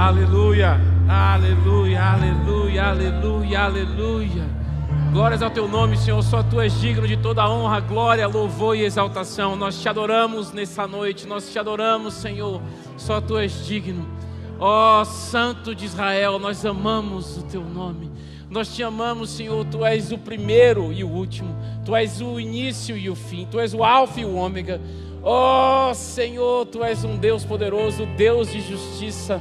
Aleluia, aleluia, aleluia, aleluia, aleluia. Glórias ao teu nome, Senhor. Só tu és digno de toda honra, glória, louvor e exaltação. Nós te adoramos nessa noite, nós te adoramos, Senhor. Só tu és digno. Ó Santo de Israel, nós amamos o teu nome. Nós te amamos, Senhor. Tu és o primeiro e o último. Tu és o início e o fim. Tu és o alfa e o ômega. Ó Senhor, tu és um Deus poderoso, Deus de justiça.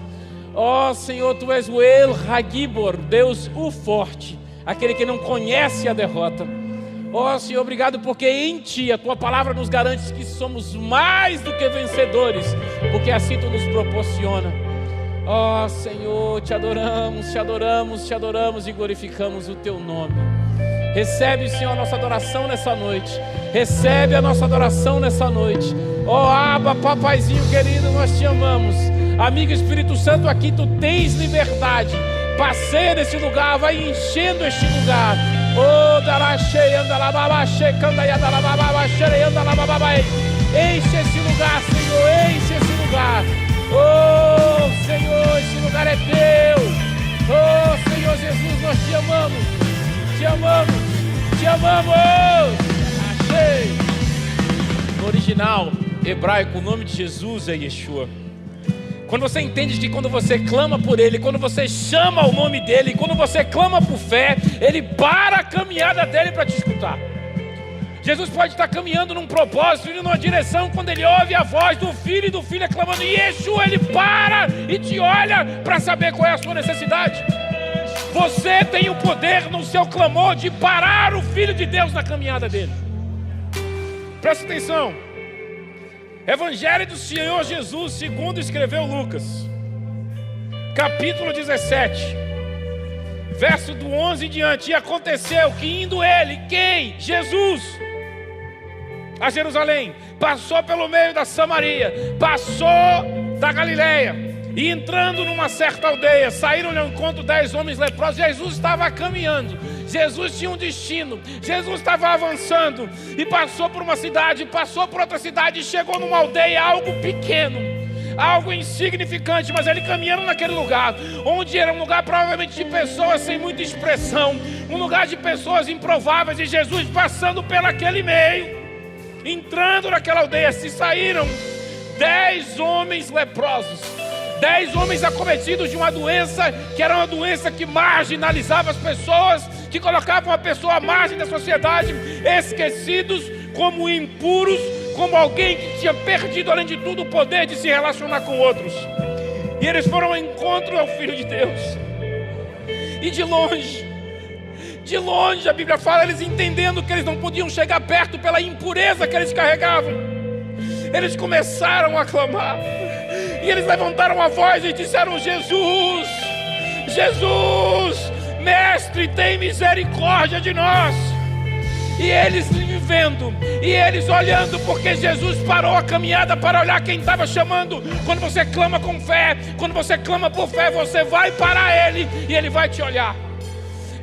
Ó Senhor, tu és o El Hagibor, Deus o forte, aquele que não conhece a derrota. Ó Senhor, obrigado porque em ti a tua palavra nos garante que somos mais do que vencedores, porque assim tu nos proporciona. Ó Senhor, te adoramos, te adoramos, te adoramos e glorificamos o teu nome. Recebe, Senhor, a nossa adoração nessa noite. Recebe a nossa adoração nessa noite. Ó Abba, papaizinho querido, nós te amamos. Amigo Espírito Santo, aqui tu tens liberdade. Passeia nesse lugar, vai enchendo este lugar. Oh, darache, andalababache, candaiadalababache, andalabababai. Enche esse lugar, Senhor, enche esse lugar. Oh, Senhor, esse lugar é teu. Oh, Senhor Jesus, nós te amamos. Te amamos, te amamos. Achei. No original hebraico, o nome de Jesus é Yeshua. Quando você entende que quando você clama por Ele, quando você chama o nome dEle, quando você clama por fé, Ele para a caminhada dEle para te escutar. Jesus pode estar caminhando num propósito, indo numa direção, quando Ele ouve a voz do Filho e do Filho clamando Yeshua, Ele para e te olha para saber qual é a sua necessidade. Você tem o poder no seu clamor de parar o Filho de Deus na caminhada dEle. Presta atenção. Evangelho do Senhor Jesus, segundo escreveu Lucas, capítulo 17, verso do 11 em diante. E aconteceu que indo ele, quem? Jesus, a Jerusalém, passou pelo meio da Samaria, passou da Galileia, e entrando numa certa aldeia, saíram ao encontro 10 homens leprosos. Jesus estava caminhando, Jesus tinha um destino, Jesus estava avançando, e passou por uma cidade, passou por outra cidade, e chegou numa aldeia, algo pequeno, algo insignificante, mas ele caminhando naquele lugar, onde era um lugar provavelmente de pessoas sem muita expressão, um lugar de pessoas improváveis, e Jesus passando pelaquele meio, entrando naquela aldeia, se saíram 10 homens leprosos, 10 homens acometidos de uma doença, que era uma doença que marginalizava as pessoas, que colocava a pessoa à margem da sociedade, esquecidos, como impuros, como alguém que tinha perdido, além de tudo, o poder de se relacionar com outros. E eles foram ao encontro ao Filho de Deus. E de longe a Bíblia fala, eles entendendo que eles não podiam chegar perto pela impureza que eles carregavam, eles começaram a clamar. E eles levantaram a voz e disseram: Jesus, Jesus, Mestre, tem misericórdia de nós. E eles vivendo, e eles olhando, porque Jesus parou a caminhada para olhar quem estava chamando. Quando você clama com fé, quando você clama por fé, você vai parar Ele e Ele vai te olhar.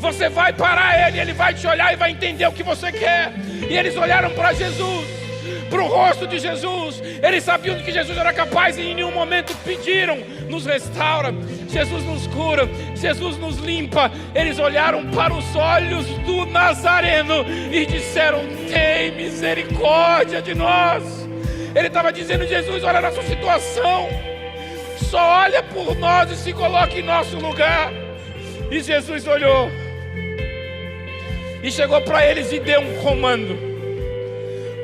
Você vai parar Ele, Ele vai te olhar e vai entender o que você quer. E eles olharam para Jesus, para o rosto de Jesus. Eles sabiam que Jesus era capaz, e em nenhum momento pediram: nos restaura, Jesus nos cura, Jesus nos limpa. Eles olharam para os olhos do Nazareno e disseram: tem misericórdia de nós. Ele estava dizendo: Jesus, olha a nossa situação, só olha por nós e se coloca em nosso lugar. E Jesus olhou e chegou para eles e deu um comando.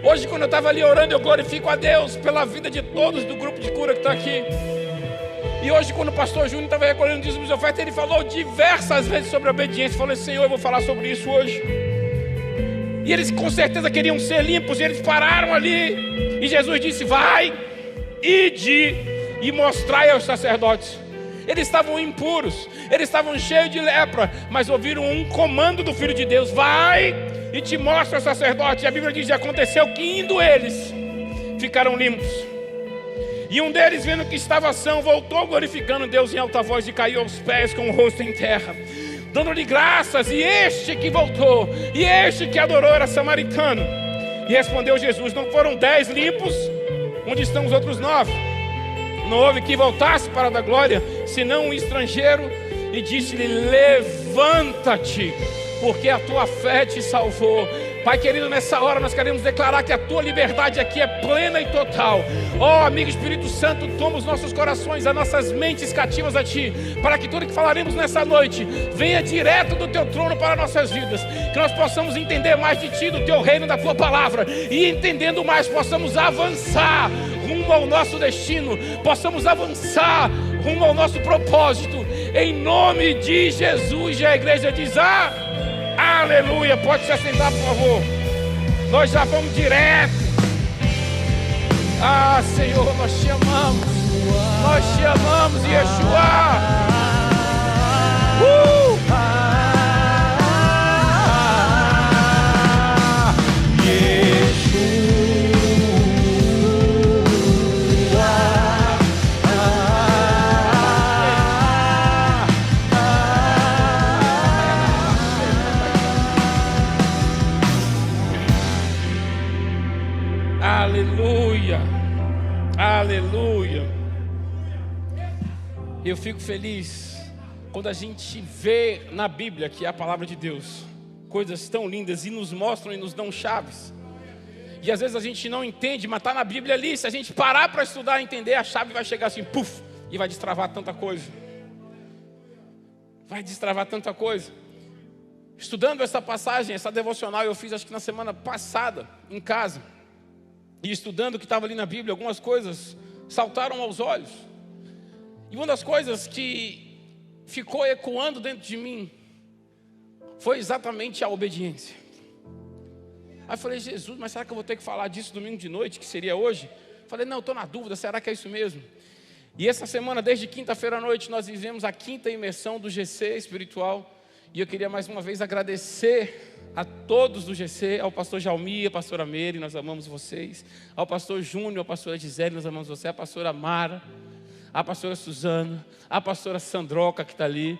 Hoje, quando eu estava ali orando, eu glorifico a Deus pela vida de todos do grupo de cura que está aqui. E hoje, quando o pastor Júnior estava recolhendo dízimos e ofertas, ele falou diversas vezes sobre obediência. Falou: Senhor, eu vou falar sobre isso hoje. E eles com certeza queriam ser limpos, e eles pararam ali. E Jesus disse: vai, ide e mostrai aos sacerdotes. Eles estavam impuros, eles estavam cheios de lepra, mas ouviram um comando do Filho de Deus: vai e te mostra o sacerdote. E a Bíblia diz: e aconteceu que indo eles, ficaram limpos. E um deles, vendo que estava são, voltou glorificando Deus em alta voz e caiu aos pés com o rosto em terra, dando-lhe graças. E este que voltou, e este que adorou, era samaritano. E respondeu Jesus: não foram 10 limpos? Onde estão os outros 9? não houve que voltasse para dar glória, senão um estrangeiro, e disse-lhe: levanta-te, porque a tua fé te salvou. Pai querido, nessa hora nós queremos declarar que a tua liberdade aqui é plena e total. Ó amigo Espírito Santo, toma os nossos corações, as nossas mentes cativas a ti, para que tudo que falaremos nessa noite venha direto do teu trono para nossas vidas, que nós possamos entender mais de ti, do teu reino, da tua palavra, e entendendo mais, possamos avançar rumo ao nosso destino, possamos avançar rumo ao nosso propósito, em nome de Jesus. E a igreja diz: aleluia. Pode se assentar, por favor. Nós já vamos direto. Senhor, nós te amamos. Nós te amamos, Yeshua. Aleluia, aleluia. Eu fico feliz quando a gente vê na Bíblia, que é a palavra de Deus, coisas tão lindas e nos mostram e nos dão chaves. E às vezes a gente não entende, mas está na Bíblia ali. Se a gente parar para estudar e entender, a chave vai chegar assim, puf, e vai destravar tanta coisa. Vai destravar tanta coisa. Estudando essa passagem, essa devocional, eu fiz acho que na semana passada, em casa. E estudando o que estava ali na Bíblia, algumas coisas saltaram aos olhos. E uma das coisas que ficou ecoando dentro de mim foi exatamente a obediência. Aí eu falei: Jesus, mas será que eu vou ter que falar disso domingo de noite, que seria hoje? Falei: não, estou na dúvida, será que é isso mesmo? E essa semana, desde quinta-feira à noite, nós vivemos a 5ª imersão do GC espiritual. E eu queria mais uma vez agradecer a todos do GC, ao pastor Jalmi, a pastora Meire, nós amamos vocês, ao pastor Júnior, a pastora Gisele, nós amamos você, a pastora Mara, a pastora Suzana, a pastora Sandroca, que está ali,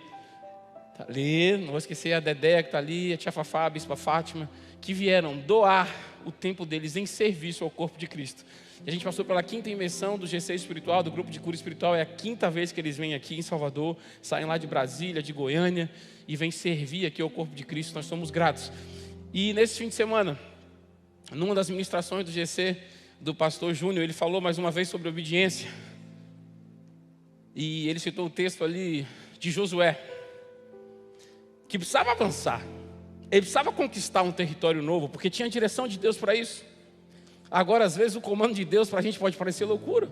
não vou esquecer a Dedé, que está ali, a tia Fafá, a bispa Fátima, que vieram doar o tempo deles em serviço ao corpo de Cristo. E a gente passou pela 5ª imersão do GC espiritual, do grupo de cura espiritual. É a 5ª vez que eles vêm aqui em Salvador, saem lá de Brasília, de Goiânia, e vêm servir aqui ao corpo de Cristo. Nós somos gratos. E nesse fim de semana, numa das ministrações do GC, do pastor Júnior, ele falou mais uma vez sobre obediência. E ele citou o texto ali de Josué, que precisava avançar. Ele precisava conquistar um território novo, porque tinha direção de Deus para isso. Agora, às vezes, o comando de Deus para a gente pode parecer loucura.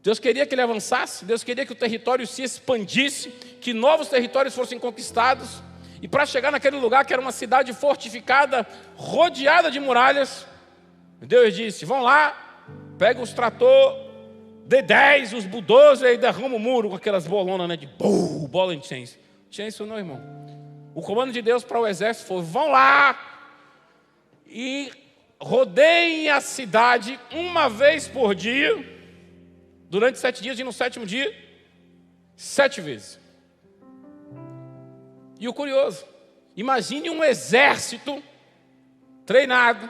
Deus queria que ele avançasse, Deus queria que o território se expandisse, que novos territórios fossem conquistados. E para chegar naquele lugar, que era uma cidade fortificada, rodeada de muralhas, Deus disse: vão lá, pega os trator D10, os bulldozers, e derrama o muro com aquelas bolonas, né, de bola em chains. Tinha isso não, irmão. O comando de Deus para o exército foi: vão lá e rodeiem a cidade uma vez por dia, durante 7 dias, e no 7º dia, 7 vezes. E o curioso, imagine um exército treinado,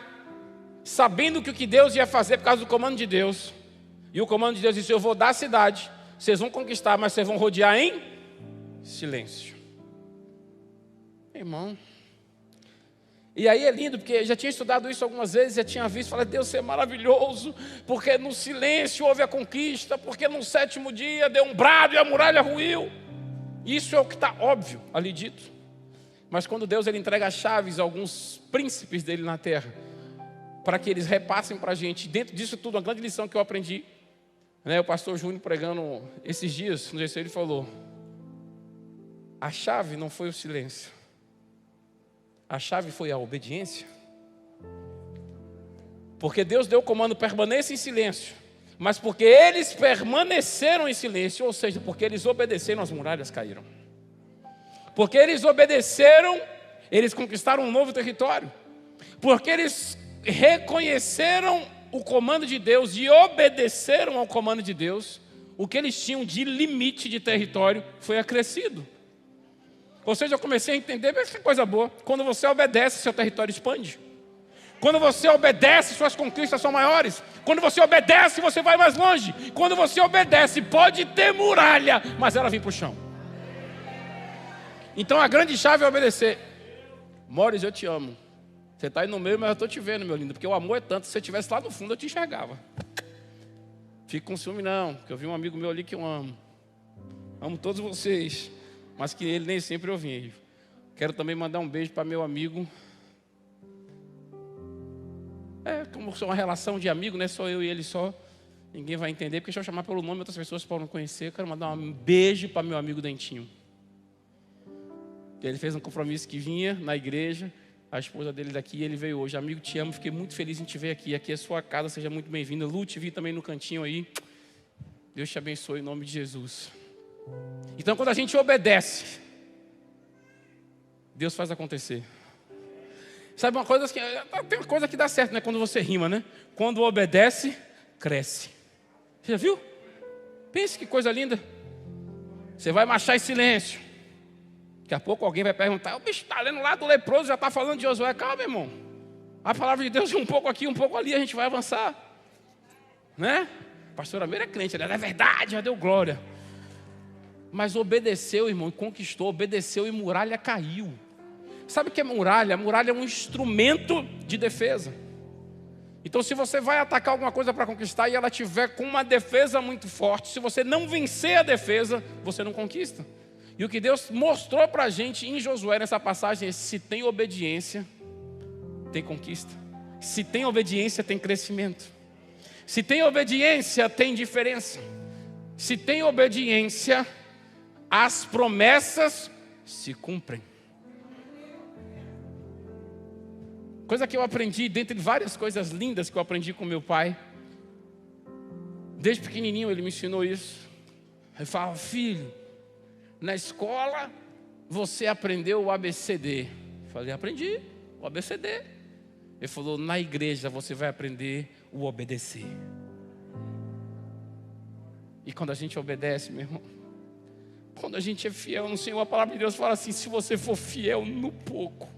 sabendo que o que Deus ia fazer por causa do comando de Deus. E o comando de Deus disse: eu vou dar a cidade, vocês vão conquistar, mas vocês vão rodear em silêncio. Irmão, e aí é lindo, porque eu já tinha estudado isso algumas vezes, já tinha visto, falei: Deus é maravilhoso, porque no silêncio houve a conquista, porque no 7º dia deu um brado e a muralha ruiu. Isso é o que está óbvio ali dito. Mas quando Deus ele entrega as chaves a alguns príncipes dele na terra, para que eles repassem para a gente, dentro disso tudo, uma grande lição que eu aprendi, né, o pastor Júnior pregando esses dias, no GC, ele falou: a chave não foi o silêncio, a chave foi a obediência. Porque Deus deu o comando: permaneça em silêncio. Mas porque eles permaneceram em silêncio, ou seja, porque eles obedeceram, as muralhas caíram. Porque eles obedeceram, eles conquistaram um novo território. Porque eles reconheceram o comando de Deus e obedeceram ao comando de Deus, o que eles tinham de limite de território foi acrescido. Ou seja, eu comecei a entender que coisa boa. Quando você obedece, seu território expande. Quando você obedece, suas conquistas são maiores. Quando você obedece, você vai mais longe. Quando você obedece, pode ter muralha, mas ela vem para o chão. Então a grande chave é obedecer. Mores, eu te amo. Você está aí no meio, mas eu estou te vendo, meu lindo. Porque o amor é tanto, se você estivesse lá no fundo, eu te enxergava. Fique com ciúme não, porque eu vi um amigo meu ali que eu amo. Amo todos vocês, mas que ele nem sempre eu vim. Quero também mandar um beijo para meu amigo. Como sou uma relação de amigo, não é só eu e ele só. Ninguém vai entender, porque se eu chamar pelo nome, outras pessoas podem conhecer. Eu quero mandar um beijo para meu amigo Dentinho. Ele fez um compromisso que vinha na igreja. A esposa dele daqui, ele veio hoje. Amigo, te amo, fiquei muito feliz em te ver aqui. Aqui é sua casa, seja muito bem-vinda. Lu, te vi também no cantinho aí. Deus te abençoe em nome de Jesus. Então, quando a gente obedece, Deus faz acontecer. Sabe uma coisa que... Tem uma coisa que dá certo, né? Quando você rima, né? Quando obedece, cresce. Você já viu? Pense que coisa linda. Você vai marchar em silêncio. Daqui a pouco alguém vai perguntar: o bicho está lendo lá do leproso, já está falando de Josué. Calma, irmão. A palavra de Deus é um pouco aqui, um pouco ali, a gente vai avançar. Né? A pastora Meira é crente, ela é verdade, já deu glória. Mas obedeceu, irmão, e conquistou. Obedeceu e muralha caiu. Sabe o que é muralha? A muralha é um instrumento de defesa. Então, se você vai atacar alguma coisa para conquistar e ela tiver com uma defesa muito forte, se você não vencer a defesa, você não conquista. E o que Deus mostrou para a gente em Josué nessa passagem é: se tem obediência, tem conquista. Se tem obediência, tem crescimento. Se tem obediência, tem diferença. Se tem obediência, as promessas se cumprem. Coisa que eu aprendi, dentre várias coisas lindas que eu aprendi com meu pai. Desde pequenininho ele me ensinou isso. Ele fala: filho, na escola você aprendeu o ABCD. Eu falei: aprendi o ABCD. Ele falou: na igreja você vai aprender o obedecer. E quando a gente obedece, meu irmão, quando a gente é fiel no Senhor, a palavra de Deus fala assim: se você for fiel no pouco,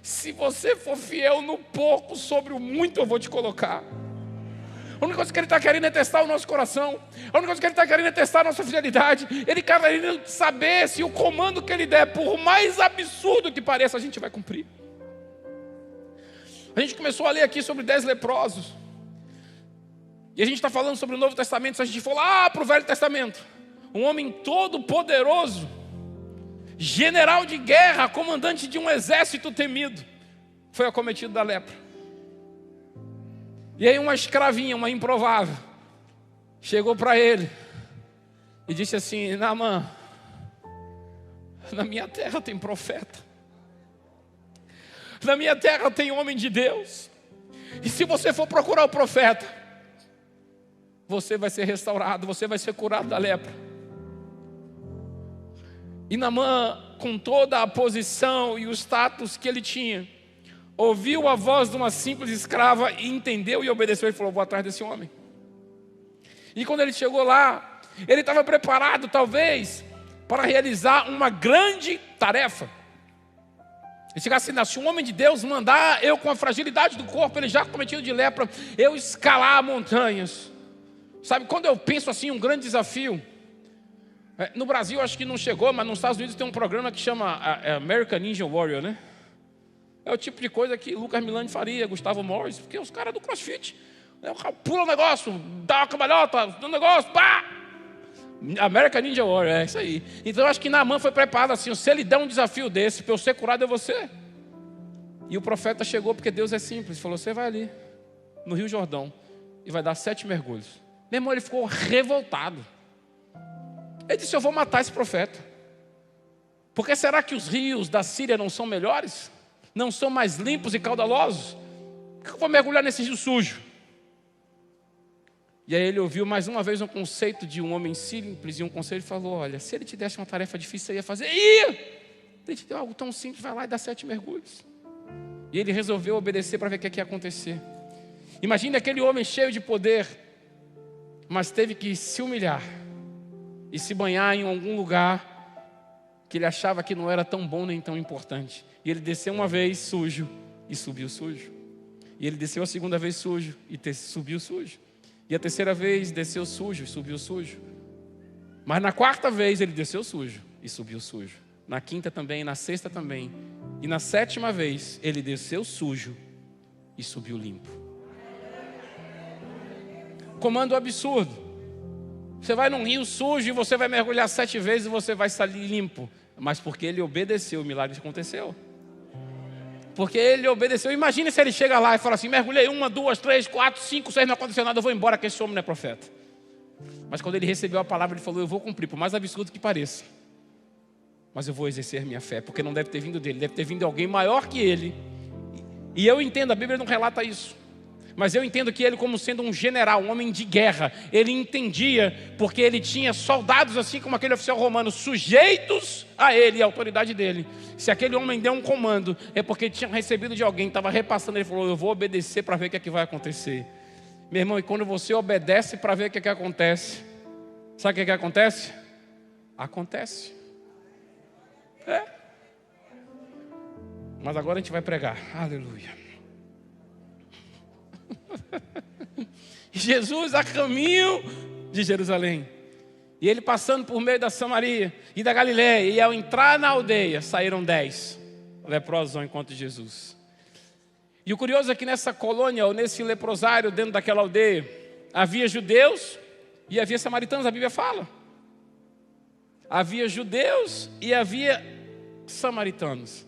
se você for fiel no pouco, sobre o muito eu vou te colocar. A única coisa que Ele está querendo é testar o nosso coração. A única coisa que Ele está querendo é testar a nossa fidelidade. Ele está querendo saber se o comando que Ele der, por mais absurdo que pareça, a gente vai cumprir. A gente começou a ler aqui sobre 10 leprosos. E a gente está falando sobre o Novo Testamento. Se a gente for lá para o Velho Testamento, um homem todo poderoso, general de guerra, comandante de um exército temido, foi acometido da lepra. E aí uma escravinha, uma improvável, chegou para ele e disse assim: Naamã, na minha terra tem profeta, na minha terra tem homem de Deus, e se você for procurar o profeta, você vai ser restaurado, você vai ser curado da lepra. E Naamã, com toda a posição e o status que ele tinha, ouviu a voz de uma simples escrava e entendeu e obedeceu. Ele falou: vou atrás desse homem. E quando ele chegou lá, ele estava preparado talvez para realizar uma grande tarefa. Ele chegasse assim: se um homem de Deus mandar eu, com a fragilidade do corpo, ele já cometido de lepra, eu escalar montanhas. Sabe, quando eu penso assim, um grande desafio, no Brasil acho que não chegou, mas nos Estados Unidos tem um programa que chama American Ninja Warrior, né? É o tipo de coisa que Lucas Milani faria, Gustavo Morris, porque os caras do CrossFit, né, o cara pula um negócio, dá uma cambalhota, dá um negócio, pá! American Ninja Warrior, é isso aí. Então eu acho que Naamã foi preparado assim: se ele der um desafio desse, para eu ser curado é você. E o profeta chegou, porque Deus é simples, falou: você vai ali, no Rio Jordão, e vai dar 7 mergulhos. Meu irmão, ele ficou revoltado. Ele disse: eu vou matar esse profeta. Porque será que os rios da Síria não são melhores? Não são mais limpos e caudalosos? Por que eu vou mergulhar nesse rio sujo? E aí ele ouviu mais uma vez um conceito de um homem simples, e um conselho, e falou: olha, se ele te desse uma tarefa difícil, você ia fazer. Ele te deu algo tão simples, vai lá e dá 7 mergulhos. E ele resolveu obedecer para ver o que ia acontecer. Imagine aquele homem cheio de poder, mas teve que se humilhar e se banhar em algum lugar que ele achava que não era tão bom nem tão importante. E ele desceu uma vez sujo e subiu sujo. E ele desceu a segunda vez sujo e subiu sujo. E a terceira vez desceu sujo e subiu sujo. Mas na quarta vez ele desceu sujo e subiu sujo. Na quinta também, na sexta também. E na sétima vez ele desceu sujo e subiu limpo. Comando absurdo. Você vai num rio sujo e você vai mergulhar 7 vezes e você vai sair limpo. Mas porque ele obedeceu, o milagre aconteceu. Porque ele obedeceu. Imagine se ele chega lá e fala assim: mergulhei 1, 2, 3, 4, 5, 6, não aconteceu nada, eu vou embora, que esse homem não é profeta. Mas quando ele recebeu a palavra, ele falou: eu vou cumprir, por mais absurdo que pareça, mas eu vou exercer minha fé, porque não deve ter vindo dele, deve ter vindo alguém maior que ele. E eu entendo, a Bíblia não relata isso, mas eu entendo que ele, como sendo um general, um homem de guerra, ele entendia, porque ele tinha soldados, assim como aquele oficial romano, sujeitos a ele e a autoridade dele. Se aquele homem deu um comando, é porque tinha recebido de alguém, estava repassando, ele falou: eu vou obedecer para ver o que é que vai acontecer. Meu irmão, e quando você obedece para ver o que é que acontece, sabe o que é que acontece? Acontece. Mas agora a gente vai pregar. Aleluia. Jesus a caminho de Jerusalém, e ele passando por meio da Samaria e da Galileia, e ao entrar na aldeia saíram 10 leprosos ao encontro de Jesus. E o curioso é que nessa colônia, ou nesse leprosário dentro daquela aldeia, havia judeus e havia samaritanos. A Bíblia fala: havia judeus e havia samaritanos.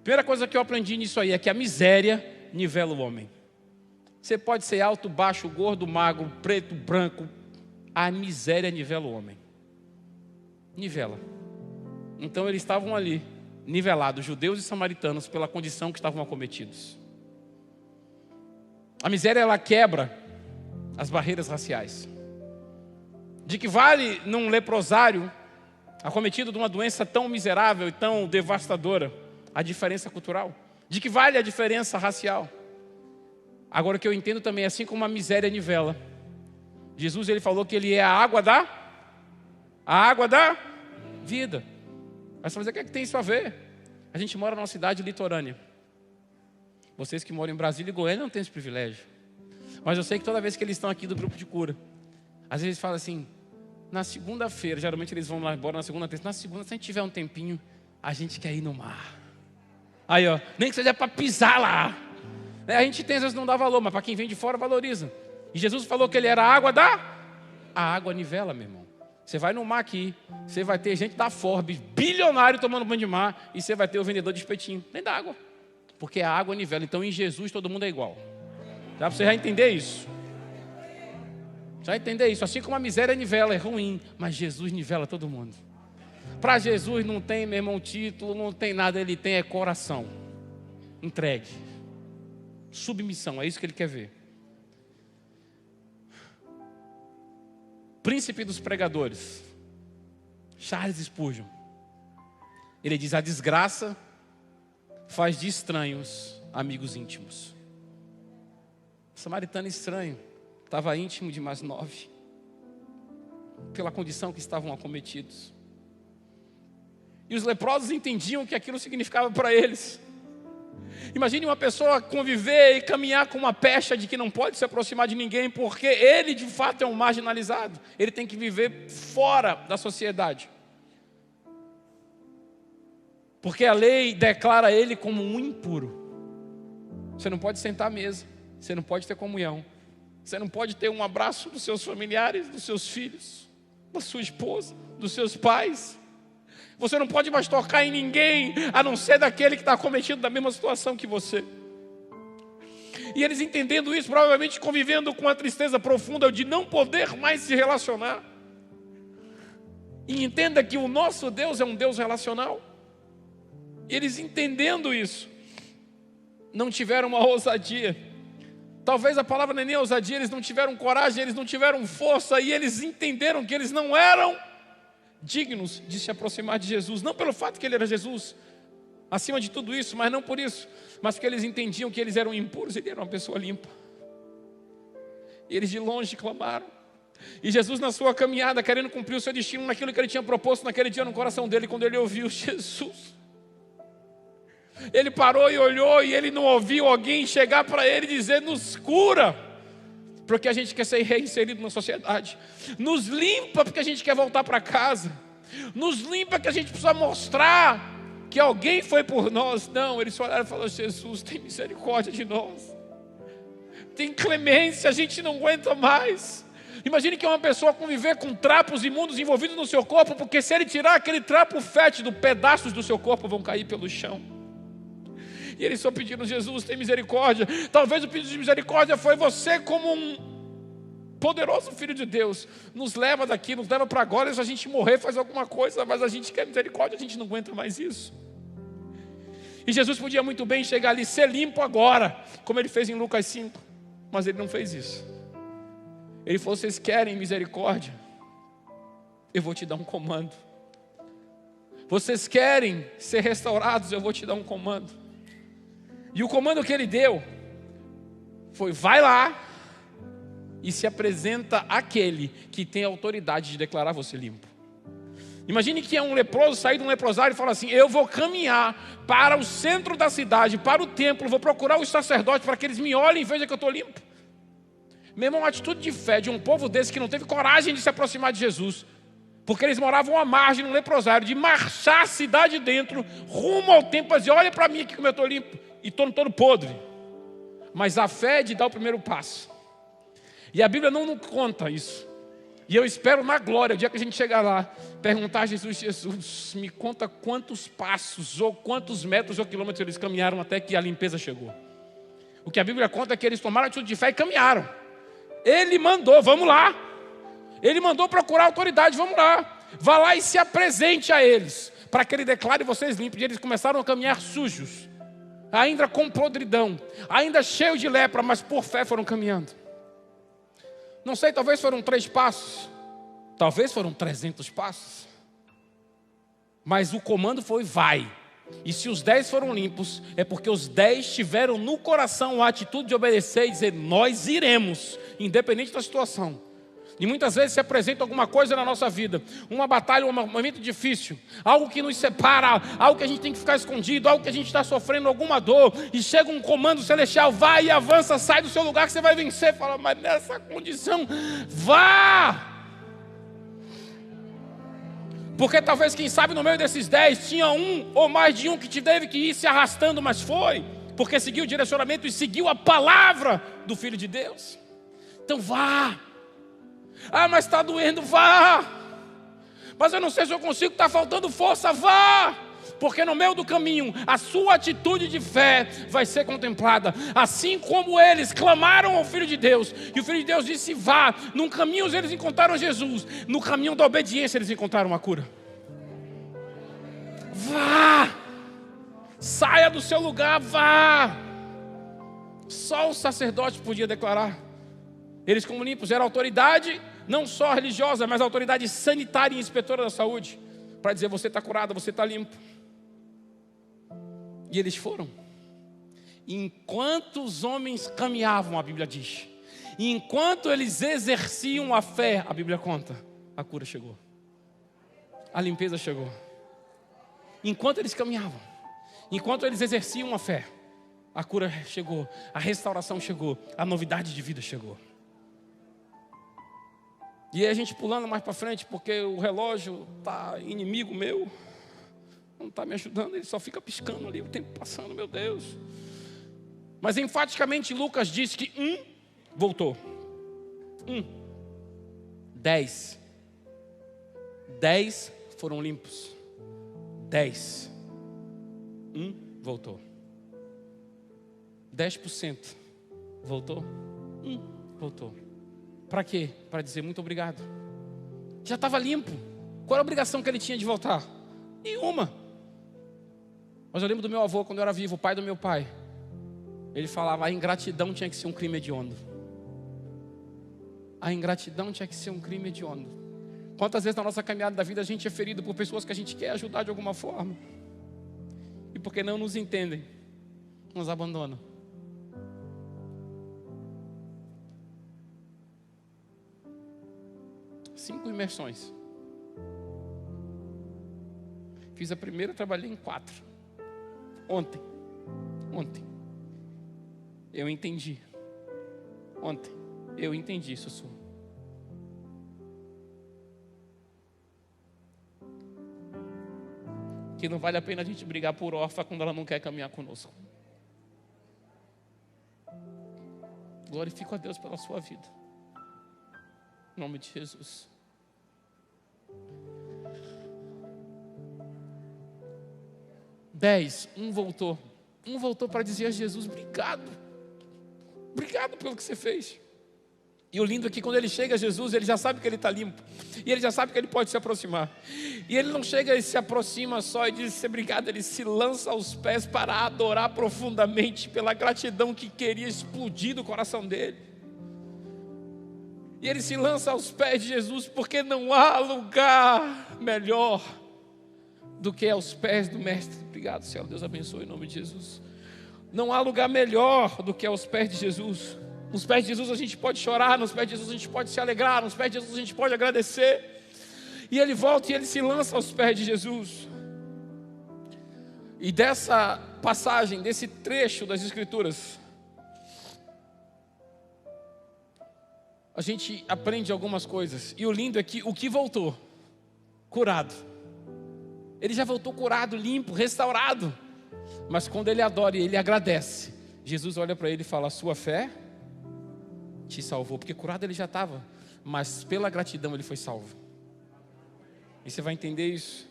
Primeira coisa que eu aprendi nisso aí é que a miséria nivela o homem. Você pode ser alto, baixo, gordo, magro, preto, branco. A miséria nivela o homem. Nivela. Então eles estavam ali, nivelados, judeus e samaritanos, pela condição que estavam acometidos. A miséria, ela quebra as barreiras raciais. De que vale num leprosário, acometido de uma doença tão miserável e tão devastadora, a diferença cultural? De que vale a diferença racial? Agora, o que eu entendo também, assim como a miséria nivela, Jesus, ele falou que ele é a água da vida. Mas você vai dizer: o que é que tem isso a ver? A gente mora numa cidade litorânea. Vocês que moram em Brasília e Goiânia não têm esse privilégio. Mas eu sei que toda vez que eles estão aqui do grupo de cura, às vezes falam assim: na segunda-feira, geralmente eles vão lá embora na segunda, terça. Na segunda, se a gente tiver um tempinho, a gente quer ir no mar. Aí, ó, nem que seja para pisar lá. A gente tem, às vezes não dá valor, mas para quem vem de fora valoriza. E Jesus falou que ele era a água a água nivela, meu irmão. Você vai no mar aqui, você vai ter gente da Forbes, bilionário tomando banho de mar, e você vai ter o vendedor de espetinho, nem da água. Porque a água nivela. Então em Jesus todo mundo é igual. Dá para você já entender isso? Já entender isso? Assim como a miséria nivela, é ruim, mas Jesus nivela todo mundo. Para Jesus não tem, meu irmão, título, não tem nada, ele tem é coração entregue, submissão, é isso que ele quer ver. Príncipe dos pregadores, Charles Spurgeon, ele diz: a desgraça faz de estranhos amigos íntimos. O samaritano estranho estava íntimo de mais 9, pela condição que estavam acometidos. E os leprosos entendiam o que aquilo significava para eles. Imagine uma pessoa conviver e caminhar com uma pecha de que não pode se aproximar de ninguém, porque ele de fato é um marginalizado. Ele tem que viver fora da sociedade, porque a lei declara ele como um impuro. Você não pode sentar à mesa, você não pode ter comunhão, você não pode ter um abraço dos seus familiares, dos seus filhos, da sua esposa, dos seus pais. Você não pode mais tocar em ninguém, a não ser daquele que está cometido da mesma situação que você. E eles entendendo isso, provavelmente convivendo com a tristeza profunda de não poder mais se relacionar. E entenda que o nosso Deus é um Deus relacional. E eles entendendo isso, não tiveram uma ousadia. Talvez a palavra não é nem ousadia, eles não tiveram coragem, eles não tiveram força, e eles entenderam que eles não eram dignos de se aproximar de Jesus, não pelo fato que ele era Jesus, acima de tudo isso, mas não por isso, mas porque eles entendiam que eles eram impuros, ele era uma pessoa limpa. E eles de longe clamaram, e Jesus na sua caminhada, querendo cumprir o seu destino naquilo que ele tinha proposto naquele dia no coração dele, quando ele ouviu Jesus, Ele parou e olhou e ele não ouviu alguém chegar para ele e dizer: nos cura, porque a gente quer ser reinserido na sociedade. Nos limpa porque a gente quer voltar para casa. Nos limpa que a gente precisa mostrar que alguém foi por nós. Não, eles olharam e falaram: Jesus, tem misericórdia de nós. Tem clemência, a gente não aguenta mais. Imagine que uma pessoa conviver com trapos imundos envolvidos no seu corpo, porque se ele tirar aquele trapo fétido, pedaços do seu corpo vão cair pelo chão. E eles só pediram: Jesus, tem misericórdia. Talvez o pedido de misericórdia foi: você, como um poderoso Filho de Deus, nos leva daqui, nos leva para agora. Se a gente morrer, faz alguma coisa, mas a gente quer misericórdia, a gente não aguenta mais isso. E Jesus podia muito bem chegar ali: ser limpo agora, como ele fez em Lucas 5. Mas ele não fez isso. Ele falou: vocês querem misericórdia? Eu vou te dar um comando. Vocês querem ser restaurados? Eu vou te dar um comando. E o comando que ele deu foi: vai lá e se apresenta àquele que tem autoridade de declarar você limpo. Imagine que é um leproso sair de um leprosário e falar assim: eu vou caminhar para o centro da cidade, para o templo, vou procurar os sacerdotes para que eles me olhem e vejam que eu estou limpo. Meu irmão, a atitude de fé de um povo desse que não teve coragem de se aproximar de Jesus, porque eles moravam à margem no leprosário, de marchar a cidade dentro, rumo ao templo, e dizer: olha para mim aqui como eu estou limpo e estou todo podre. Mas a fé é de dar o primeiro passo. E a Bíblia não nos conta isso. E eu espero na glória, o dia que a gente chegar lá, perguntar a Jesus: Jesus, me conta quantos passos, ou quantos metros ou quilômetros eles caminharam até que a limpeza chegou. O que a Bíblia conta é que eles tomaram a atitude de fé e caminharam. Ele mandou: vamos lá. Ele mandou procurar a autoridade: vamos lá. Vá lá e se apresente a eles, para que ele declare vocês limpos. E eles começaram a caminhar sujos, ainda com podridão, ainda cheio de lepra, mas por fé foram caminhando. Não sei, talvez foram 3 passos, talvez foram 300 passos, mas o comando foi: vai. E se os 10 foram limpos, é porque os 10 tiveram no coração a atitude de obedecer e dizer: nós iremos, independente da situação. E muitas vezes se apresenta alguma coisa na nossa vida, uma batalha, um momento difícil, algo que nos separa, algo que a gente tem que ficar escondido, algo que a gente está sofrendo alguma dor, e chega um comando celestial: vai e avança, sai do seu lugar que você vai vencer. Fala: mas nessa condição, vá! Porque talvez, quem sabe, no meio desses 10 tinha um ou mais de um que te teve que ir se arrastando, mas foi porque seguiu o direcionamento e seguiu a palavra do Filho de Deus. Então vá. Ah, mas está doendo, vá. Mas eu não sei se eu consigo, está faltando força, vá. Porque no meio do caminho, a sua atitude de fé vai ser contemplada. Assim como eles clamaram ao Filho de Deus, e o Filho de Deus disse: vá. No caminho eles encontraram Jesus, no caminho da obediência eles encontraram a cura. Vá. Saia do seu lugar, vá. Só o sacerdote podia declarar. Eles, como limpos, eram autoridade não só religiosa, mas autoridade sanitária e inspetora da saúde, para dizer: você está curado, você está limpo. E eles foram. Enquanto os homens caminhavam, a Bíblia diz, e enquanto eles exerciam a fé, a Bíblia conta, a cura chegou, a limpeza chegou. Enquanto eles caminhavam, enquanto eles exerciam a fé, a cura chegou, a restauração chegou, a novidade de vida chegou. E aí a gente pulando mais para frente, porque o relógio está inimigo meu, não está me ajudando, ele só fica piscando ali, o tempo passando, meu Deus. Mas enfaticamente Lucas diz que voltou. 10 foram limpos. 10. Voltou. 10% voltou. Voltou. Para quê? Para dizer: muito obrigado. Já estava limpo. Qual era a obrigação que ele tinha de voltar? Nenhuma. Mas eu lembro do meu avô, quando eu era vivo, o pai do meu pai. Ele falava: a ingratidão tinha que ser um crime hediondo. A ingratidão tinha que ser um crime hediondo. Quantas vezes na nossa caminhada da vida a gente é ferido por pessoas que a gente quer ajudar de alguma forma, e porque não nos entendem, nos abandonam. Cinco imersões. Fiz a primeira, trabalhei em 4. Ontem. Ontem eu entendi. Ontem eu entendi, Sussu. Que não vale a pena a gente brigar por órfã quando ela não quer caminhar conosco. Glorifico a Deus pela sua vida. Em nome de Jesus. Um voltou. Um voltou para dizer a Jesus: obrigado. Obrigado pelo que você fez. E o lindo é que quando ele chega a Jesus, ele já sabe que ele está limpo. E ele já sabe que ele pode se aproximar. E ele não chega e se aproxima só e diz obrigado. Ele se lança aos pés para adorar profundamente pela gratidão que queria explodir do coração dele. E ele se lança aos pés de Jesus, porque não há lugar melhor do que aos pés do Mestre. Obrigado, Senhor. Deus abençoe em nome de Jesus. Não há lugar melhor do que aos pés de Jesus. Nos pés de Jesus a gente pode chorar, nos pés de Jesus a gente pode se alegrar, nos pés de Jesus a gente pode agradecer. E ele volta e ele se lança aos pés de Jesus. E dessa passagem, desse trecho das Escrituras, a gente aprende algumas coisas. E o lindo é que o que voltou, curado. Ele já voltou curado, limpo, restaurado. Mas quando ele adora e ele agradece, Jesus olha para ele e fala: a sua fé te salvou. Porque curado ele já estava, mas pela gratidão ele foi salvo. E você vai entender isso.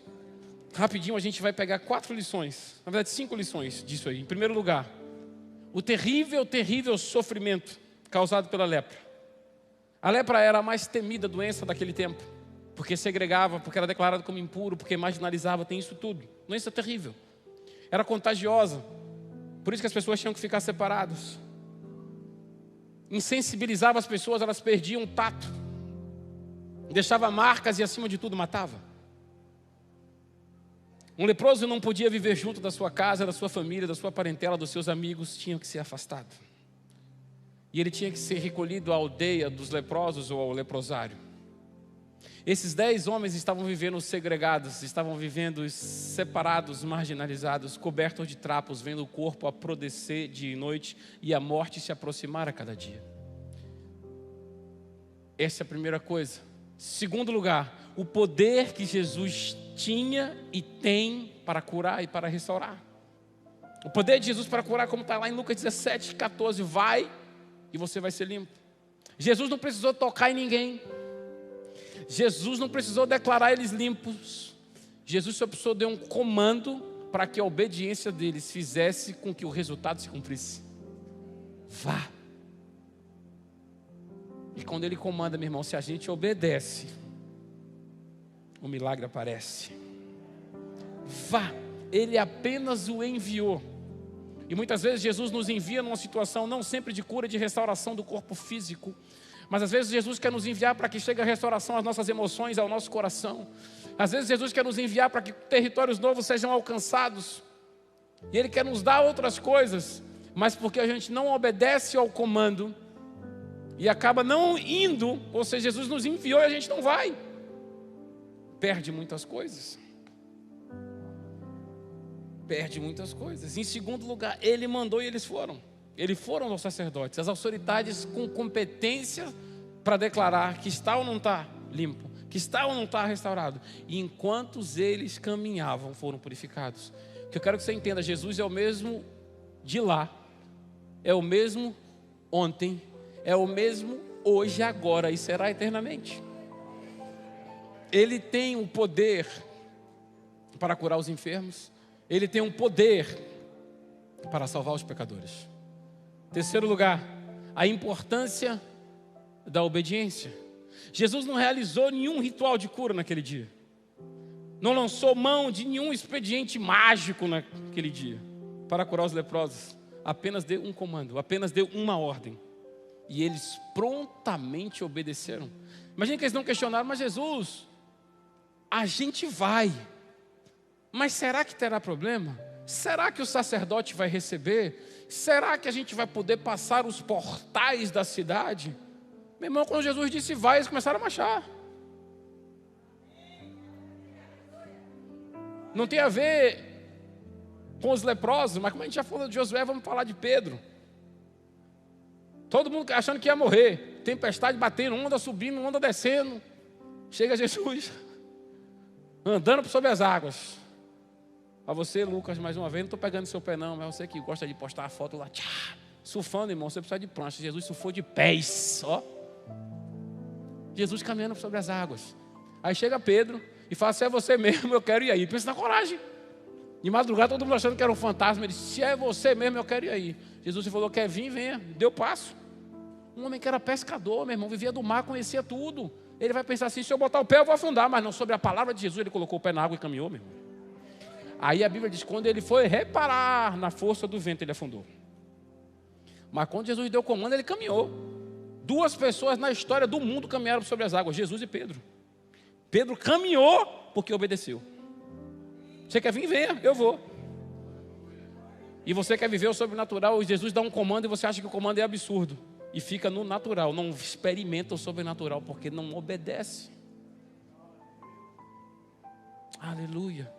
Rapidinho a gente vai pegar 4 lições, na verdade 5 lições disso aí. Em primeiro lugar, o terrível, terrível sofrimento causado pela lepra. A lepra era a mais temida doença daquele tempo, porque segregava, porque era declarado como impuro, porque marginalizava, tem isso tudo. Doença terrível. Era contagiosa, por isso que as pessoas tinham que ficar separadas. Insensibilizava as pessoas, elas perdiam o tato, deixava marcas e acima de tudo matava. Um leproso não podia viver junto da sua casa, da sua família, da sua parentela, dos seus amigos, tinham que ser afastado. E ele tinha que ser recolhido à aldeia dos leprosos ou ao leprosário. Esses 10 homens estavam vivendo segregados, estavam vivendo separados, marginalizados, cobertos de trapos, vendo o corpo apodrecer de noite e a morte se aproximar a cada dia. Essa é a primeira coisa. Segundo lugar, o poder que Jesus tinha e tem para curar e para restaurar. O poder de Jesus para curar, como está lá em Lucas 17, 14, vai e você vai ser limpo. Jesus não precisou tocar em ninguém. Jesus não precisou declarar eles limpos. Jesus só precisou dar um comando para que a obediência deles fizesse com que o resultado se cumprisse. Vá. E quando ele comanda, meu irmão, se a gente obedece, o milagre aparece. Vá. Ele apenas o enviou. E muitas vezes Jesus nos envia numa situação não sempre de cura e de restauração do corpo físico, mas às vezes Jesus quer nos enviar para que chegue a restauração às nossas emoções, ao nosso coração. Às vezes Jesus quer nos enviar para que territórios novos sejam alcançados. E Ele quer nos dar outras coisas, mas porque a gente não obedece ao comando e acaba não indo, ou seja, Jesus nos enviou e a gente não vai, perde muitas coisas. Perde muitas coisas. Em segundo lugar, Ele mandou e eles foram. Eles foram aos sacerdotes, as autoridades com competência para declarar que está ou não está limpo, que está ou não está restaurado. E enquanto eles caminhavam, foram purificados. O que eu quero que você entenda, Jesus é o mesmo de lá, é o mesmo ontem, é o mesmo hoje, agora e será eternamente. Ele tem o poder para curar os enfermos, Ele tem um poder para salvar os pecadores. Terceiro lugar, a importância da obediência. Jesus não realizou nenhum ritual de cura naquele dia. Não lançou mão de nenhum expediente mágico naquele dia para curar os leprosos. Apenas deu um comando, apenas deu uma ordem. E eles prontamente obedeceram. Imagina que eles não questionaram: mas Jesus, a gente vai, mas será que terá problema? Será que o sacerdote vai receber? Será que a gente vai poder passar os portais da cidade? Meu irmão, quando Jesus disse vai, eles começaram a marchar. Não tem a ver com os leprosos, mas como a gente já falou de Josué, vamos falar de Pedro. Todo mundo achando que ia morrer, tempestade batendo, onda subindo, onda descendo. Chega Jesus, andando sobre as águas. Para você, Lucas, mais uma vez, não estou pegando seu pé não, mas você que gosta de postar a foto lá, surfando, irmão, você precisa de prancha. Jesus surfou de pés, ó. Jesus caminhando sobre as águas. Aí chega Pedro e fala, se é você mesmo, eu quero ir aí. Pensa na coragem. De madrugada, todo mundo achando que era um fantasma. Ele disse, se é você mesmo, eu quero ir aí. Jesus falou, quer vir, venha. Deu passo. Um homem que era pescador, meu irmão, vivia do mar, conhecia tudo. Ele vai pensar assim, se eu botar o pé, eu vou afundar. Mas não, sobre a palavra de Jesus, ele colocou o pé na água e caminhou, meu irmão. Aí a Bíblia diz, quando ele foi reparar na força do vento, ele afundou. Mas quando Jesus deu o comando, ele caminhou. 2 pessoas na história do mundo caminharam sobre as águas, Jesus e Pedro. Pedro caminhou porque obedeceu. Você quer vir? Venha, eu vou. E você quer viver o sobrenatural, Jesus dá um comando e você acha que o comando é absurdo. E fica no natural, não experimenta o sobrenatural porque não obedece. Aleluia.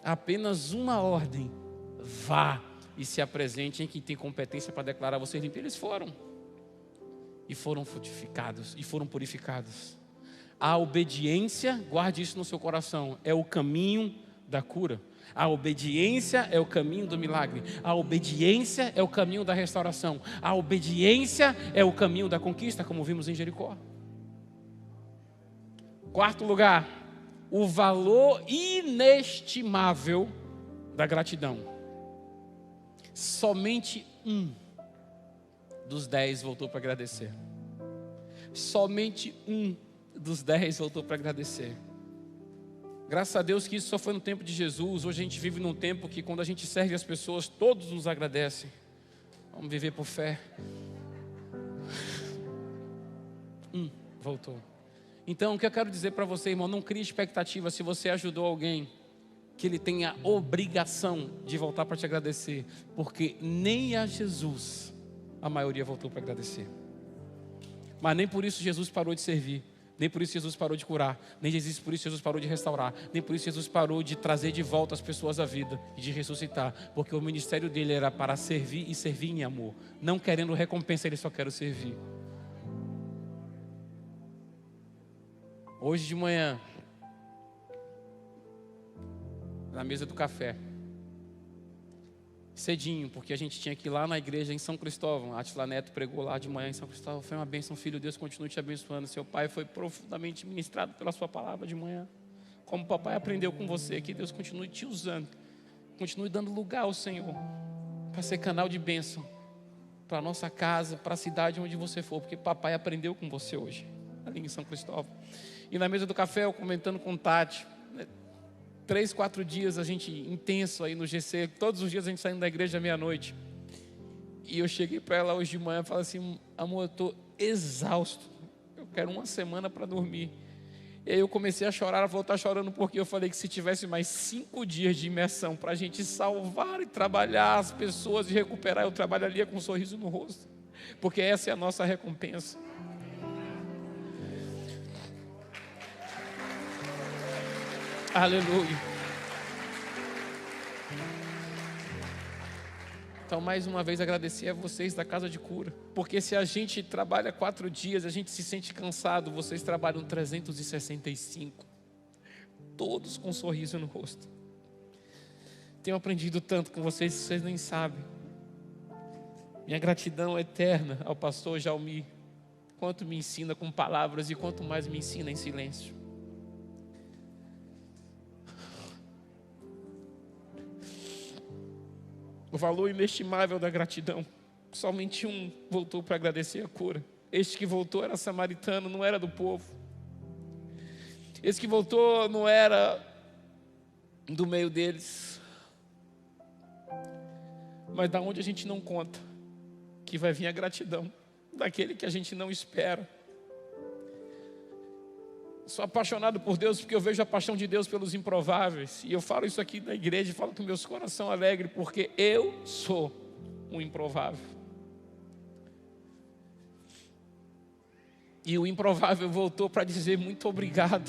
Apenas uma ordem. Vá e se apresente em quem tem competência para declarar vocês limpos. Eles foram. E foram frutificados, e foram purificados. A obediência, guarde isso no seu coração, é o caminho da cura. A obediência é o caminho do milagre. A obediência é o caminho da restauração. A obediência é o caminho da conquista, como vimos em Jericó. 4º lugar, o valor inestimável da gratidão. Somente 1 dos 10 voltou para agradecer. Somente 1 dos 10 voltou para agradecer. Graças a Deus que isso só foi no tempo de Jesus. Hoje a gente vive num tempo que quando a gente serve as pessoas, todos nos agradecem. Vamos viver por fé. Voltou. Então o que eu quero dizer para você, irmão, não crie expectativa. Se você ajudou alguém, que ele tenha obrigação de voltar para te agradecer. Porque nem a Jesus a maioria voltou para agradecer. Mas nem por isso Jesus parou de servir. Nem por isso Jesus parou de curar. Nem por isso Jesus parou de restaurar. Nem por isso Jesus parou de trazer de volta as pessoas à vida e de ressuscitar. Porque o ministério dele era para servir e servir em amor. Não querendo recompensa, ele só quer servir. Hoje de manhã, na mesa do café, cedinho, porque a gente tinha que ir lá na igreja em São Cristóvão. A Atila Neto pregou lá de manhã em São Cristóvão. Foi uma bênção, filho. Deus continue te abençoando. Seu pai foi profundamente ministrado pela sua palavra de manhã. Como o papai aprendeu com você, que Deus continue te usando. Continue dando lugar ao Senhor para ser canal de bênção para a nossa casa, para a cidade onde você for, porque papai aprendeu com você hoje, ali em São Cristóvão. E na mesa do café, eu comentando com Tati, 3, 4 dias a gente intenso aí no GC, todos os dias a gente saindo da igreja à meia-noite. E eu cheguei para ela hoje de manhã e falei assim, amor, eu estou exausto, eu quero uma semana para dormir. E aí eu comecei a chorar, ela falou, tá chorando porque eu falei que se tivesse mais 5 dias de imersão para a gente salvar e trabalhar as pessoas e recuperar, eu trabalharia com um sorriso no rosto, porque essa é a nossa recompensa. Aleluia. Então, mais uma vez, agradecer a vocês da Casa de Cura. Porque se a gente trabalha 4 dias, a gente se sente cansado, vocês trabalham 365. Todos com um sorriso no rosto. Tenho aprendido tanto com vocês, vocês nem sabem. Minha gratidão eterna ao pastor Jaumi. Quanto me ensina com palavras e quanto mais me ensina em silêncio. O valor inestimável da gratidão. Somente um voltou para agradecer a cura. Este que voltou era samaritano, não era do povo. Esse que voltou não era do meio deles. Mas da onde a gente não conta, que vai vir a gratidão daquele que a gente não espera. Sou apaixonado por Deus porque eu vejo a paixão de Deus pelos improváveis. E eu falo isso aqui na igreja e falo com meus coração alegre, porque eu sou um improvável. E o improvável voltou para dizer muito obrigado.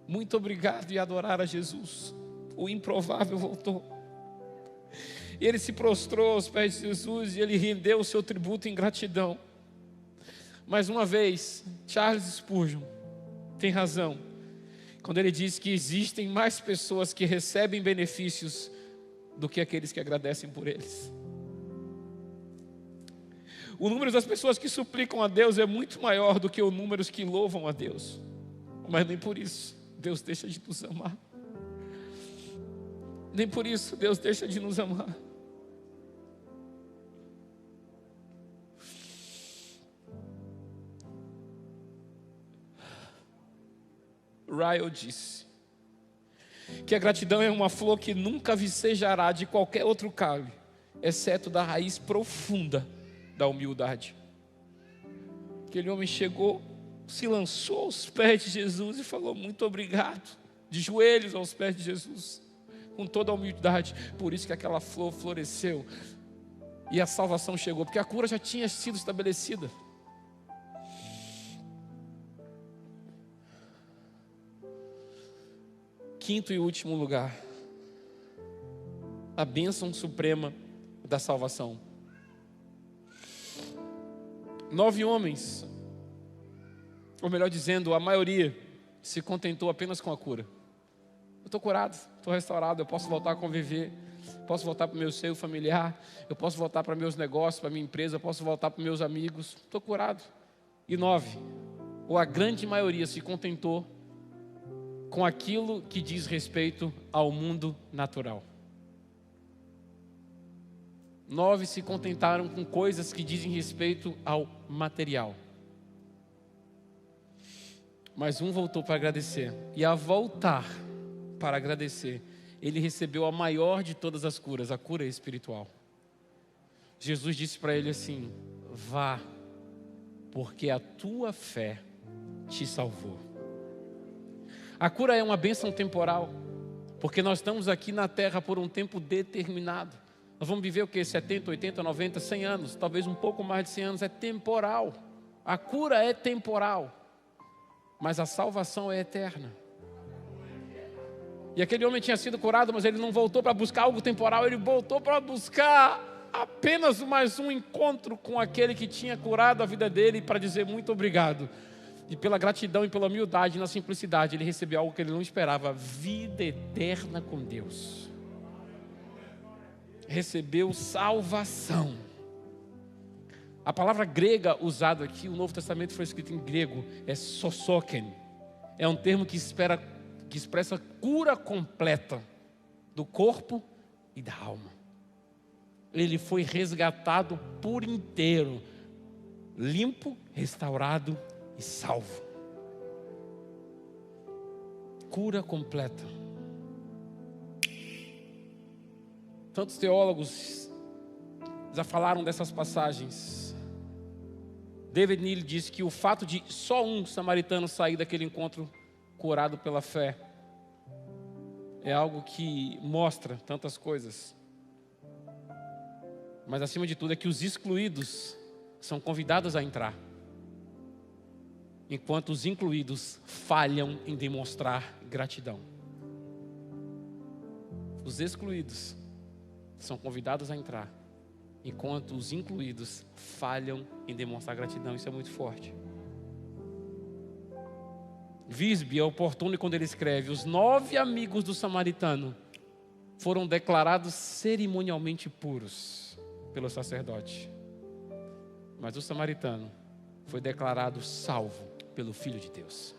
Muito obrigado e adorar a Jesus. o improvável voltou. E ele se prostrou aos pés de Jesus e ele rendeu o seu tributo em gratidão. Mais uma vez, Charles Spurgeon tem razão quando ele diz que existem mais pessoas que recebem benefícios do que aqueles que agradecem por eles. O número das pessoas que suplicam a Deus é muito maior do que o número que louvam a Deus. Mas nem por isso Deus deixa de nos amar. Nem por isso Deus deixa de nos amar. Ryle disse que a gratidão é uma flor que nunca vicejará de qualquer outro caule, exceto da raiz profunda da humildade. Aquele homem chegou, se lançou aos pés de Jesus e falou muito obrigado, de joelhos aos pés de Jesus, com toda a humildade. Por isso que aquela flor floresceu e a salvação chegou, porque a cura já tinha sido estabelecida. Quinto e último lugar, a bênção suprema da salvação. 9 homens, ou melhor dizendo, a maioria se contentou apenas com a cura. Eu estou curado, estou restaurado, eu posso voltar a conviver, posso voltar para o meu seio familiar, eu posso voltar para meus negócios, para a minha empresa, eu posso voltar para meus amigos, estou curado. E 9, ou a grande maioria se contentou com aquilo que diz respeito ao mundo natural. 9 se contentaram com coisas que dizem respeito ao material. Mas um voltou para agradecer. E ao voltar para agradecer, ele recebeu a maior de todas as curas, a cura espiritual. Jesus disse para ele assim: vá, porque a tua fé te salvou. A cura é uma bênção temporal, porque nós estamos aqui na terra por um tempo determinado. Nós vamos viver o quê? 70, 80, 90, 100 anos, talvez um pouco mais de 100 anos, é temporal. A cura é temporal, mas a salvação é eterna. E aquele homem tinha sido curado, mas ele não voltou para buscar algo temporal, ele voltou para buscar apenas mais um encontro com aquele que tinha curado a vida dele, para dizer muito obrigado. E pela gratidão e pela humildade e na simplicidade, ele recebeu algo que ele não esperava: vida eterna com Deus. Recebeu salvação. A palavra grega usada aqui, o Novo Testamento foi escrito em grego, é sosoken. É um termo que expressa cura completa do corpo e da alma. Ele foi resgatado por inteiro, limpo, restaurado e salvo. Cura completa. Tantos teólogos já falaram dessas passagens. David Neal diz que o fato de só um samaritano sair daquele encontro curado pela fé é algo que mostra tantas coisas. Mas acima de tudo é que os excluídos são convidados a entrar, enquanto os incluídos falham em demonstrar gratidão. Os excluídos são convidados a entrar, enquanto os incluídos falham em demonstrar gratidão. Isso é muito forte. Visby é oportuno quando ele escreve: os 9 amigos do samaritano foram declarados cerimonialmente puros pelo sacerdote, mas o samaritano foi declarado salvo pelo Filho de Deus.